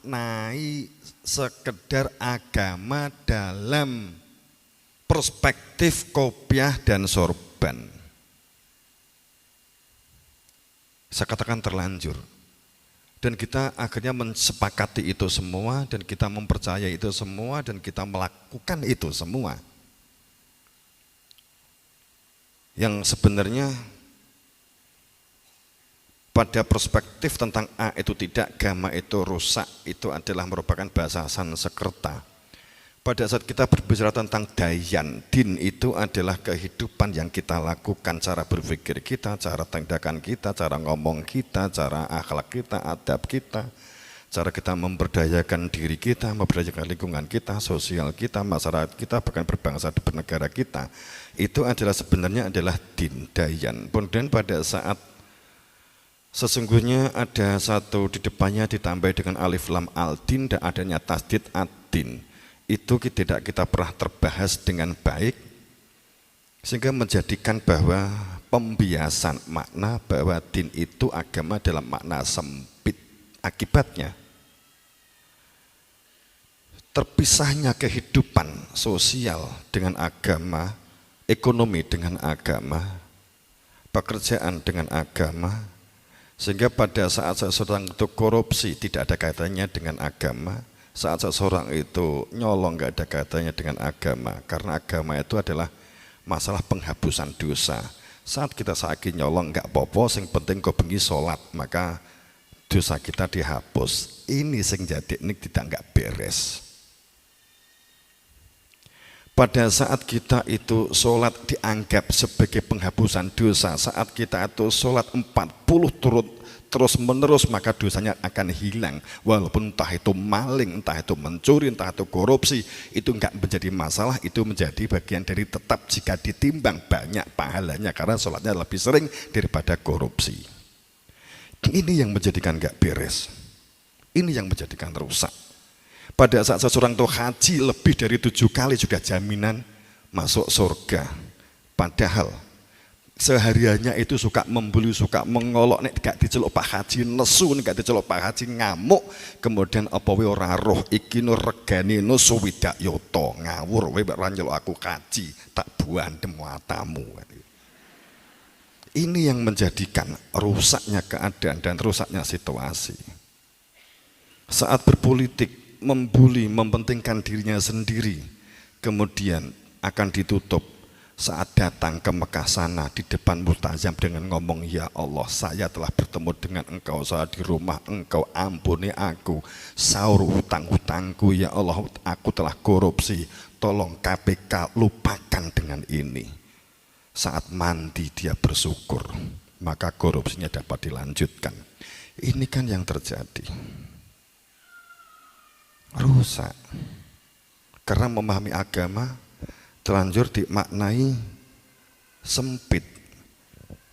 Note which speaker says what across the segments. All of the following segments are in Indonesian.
Speaker 1: memaknai sekedar agama dalam perspektif kopiah dan sorban. Saya katakan terlanjur. Dan kita akhirnya mensepakati itu semua, dan kita mempercayai itu semua, dan kita melakukan itu semua. Yang sebenarnya pada perspektif tentang A itu tidak, gamma itu rusak, itu adalah merupakan bahasa Sanskerta. Pada saat kita berbicara tentang dayan, din itu adalah kehidupan yang kita lakukan, cara berpikir kita, cara tindakan kita, cara ngomong kita, cara akhlak kita, adab kita, cara kita memberdayakan diri kita, memberdayakan lingkungan kita, sosial kita, masyarakat kita, bahkan berbangsa dan bernegara kita. Itu adalah sebenarnya adalah din, dayan. Kemudian pada saat sesungguhnya ada satu di depannya ditambah dengan alif lam al-din dan adanya tasdid ad-din. Itu tidak kita pernah terbahas dengan baik, sehingga menjadikan bahwa pembiasan makna bahwa din itu agama dalam makna sempit. Akibatnya terpisahnya kehidupan sosial dengan agama, ekonomi dengan agama, pekerjaan dengan agama, sehingga pada saat seseorang itu korupsi tidak ada kaitannya dengan agama, saat seseorang itu nyolong nggak ada kaitannya dengan agama, karena agama itu adalah masalah penghapusan dosa. Saat kita saiki nyolong nggak apa-apa, sing penting kau bengi sholat, maka dosa kita dihapus. Ini sing jadi ini tidak nggak beres. Pada saat kita itu sholat dianggap sebagai penghapusan dosa, saat kita itu sholat 40 terus menerus, maka dosanya akan hilang. Walaupun entah itu maling, entah itu mencuri, entah itu korupsi, itu enggak menjadi masalah, itu menjadi bagian dari tetap jika ditimbang banyak pahalanya, karena sholatnya lebih sering daripada korupsi. Ini yang menjadikan enggak beres, ini yang menjadikan rusak. Pada saat seseorang itu haji lebih dari 7 kali juga jaminan masuk surga, padahal sehariannya itu suka membuli, suka mengolok, nek gak diceluk Pak Haji nesu, nek gak diceluk Pak Haji ngamuk, kemudian apa we ora roh iki no regane no suwidak yoto, ngawur we ora nyeluk aku kaji, tak buandem matamu. Ini yang menjadikan rusaknya keadaan dan rusaknya situasi. Saat berpolitik, membuli, mempentingkan dirinya sendiri, kemudian akan ditutup. Saat datang ke Mekah sana di depan multazam dengan ngomong, ya Allah, saya telah bertemu dengan engkau, saya di rumah engkau, ampuni aku sahur hutang-hutangku, ya Allah, aku telah korupsi, tolong KPK lupakan dengan ini. Saat mandi dia bersyukur, maka korupsinya dapat dilanjutkan. Ini kan yang terjadi. Rusak karena memahami agama terlanjur dimaknai sempit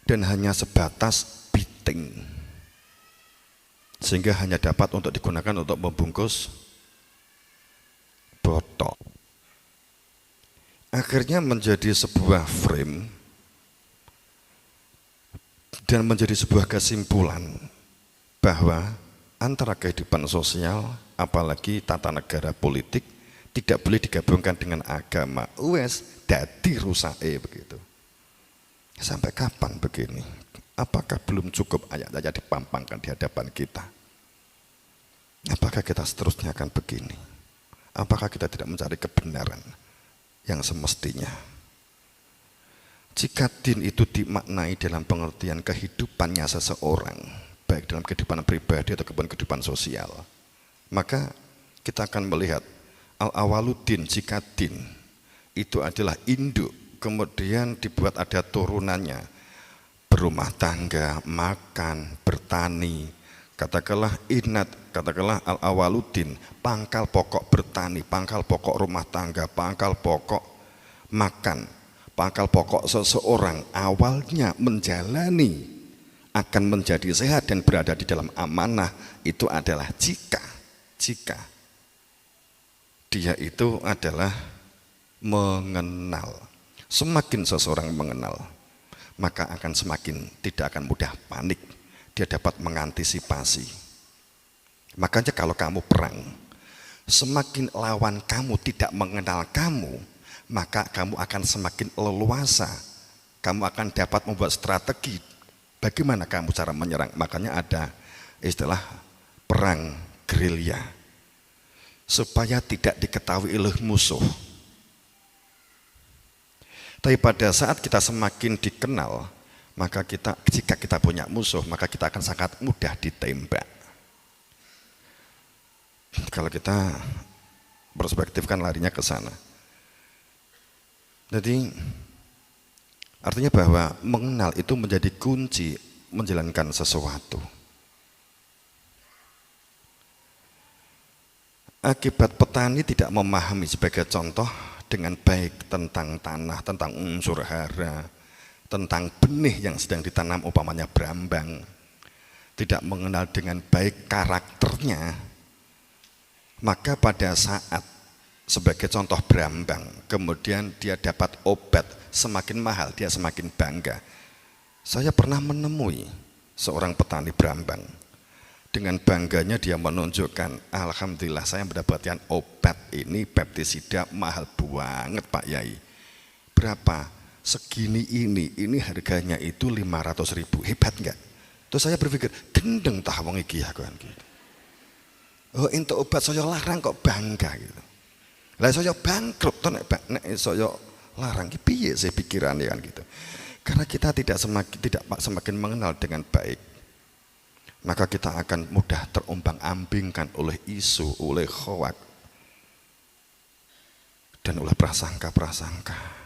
Speaker 1: dan hanya sebatas biting, sehingga hanya dapat untuk digunakan untuk membungkus botok. Akhirnya menjadi sebuah frame dan menjadi sebuah kesimpulan bahwa antara kehidupan sosial, apalagi tata negara politik, tidak boleh digabungkan dengan agama. Wes dadi rusake begitu. Sampai kapan begini? Apakah belum cukup ayat-ayat dipampangkan di hadapan kita? Apakah kita seterusnya akan begini? Apakah kita tidak mencari kebenaran yang semestinya? Jika din itu dimaknai dalam pengertian kehidupannya seseorang, baik dalam kehidupan pribadi atau kehidupan sosial, maka kita akan melihat al-awaluddin, jika din itu adalah induk, kemudian dibuat ada turunannya, berumah tangga, makan, bertani, katakanlah inat, katakanlah al-awaluddin, pangkal pokok bertani, pangkal pokok rumah tangga, pangkal pokok makan, pangkal pokok seseorang awalnya menjalani akan menjadi sehat dan berada di dalam amanah, itu adalah jika dia itu adalah mengenal. Semakin seseorang mengenal, maka akan semakin tidak akan mudah panik. Dia dapat mengantisipasi. Makanya kalau kamu perang, semakin lawan kamu tidak mengenal kamu, maka kamu akan semakin leluasa. Kamu akan dapat membuat strategi bagaimana kamu cara menyerang. Makanya ada istilah perang gerilya, supaya tidak diketahui oleh musuh. Tapi pada saat kita semakin dikenal, maka jika kita punya musuh, maka kita akan sangat mudah ditembak. Kalau kita perspektifkan larinya ke sana. Jadi artinya bahwa mengenal itu menjadi kunci menjalankan sesuatu. Akibat petani tidak memahami sebagai contoh dengan baik tentang tanah, tentang unsur hara, tentang benih yang sedang ditanam umpamanya brambang, tidak mengenal dengan baik karakternya, maka pada saat sebagai contoh brambang, kemudian dia dapat obat semakin mahal, dia semakin bangga. Saya pernah menemui seorang petani brambang. Dengan bangganya dia menunjukkan, alhamdulillah saya mendapatkan obat ini pestisida mahal banget Pak Yai. Berapa? Segini ini harganya itu 500.000. Hebat enggak? Terus saya berpikir, gendeng tah wong iki ya kan gitu. Oh, untuk obat saya larang kok bangga gitu. Lah saya bangkrut to nek saya larang ki piye sih pikirane kan gitu. Karena kita tidak semakin mengenal dengan baik, maka kita akan mudah terombang-ambingkan oleh isu, oleh hoak, dan oleh prasangka-prasangka.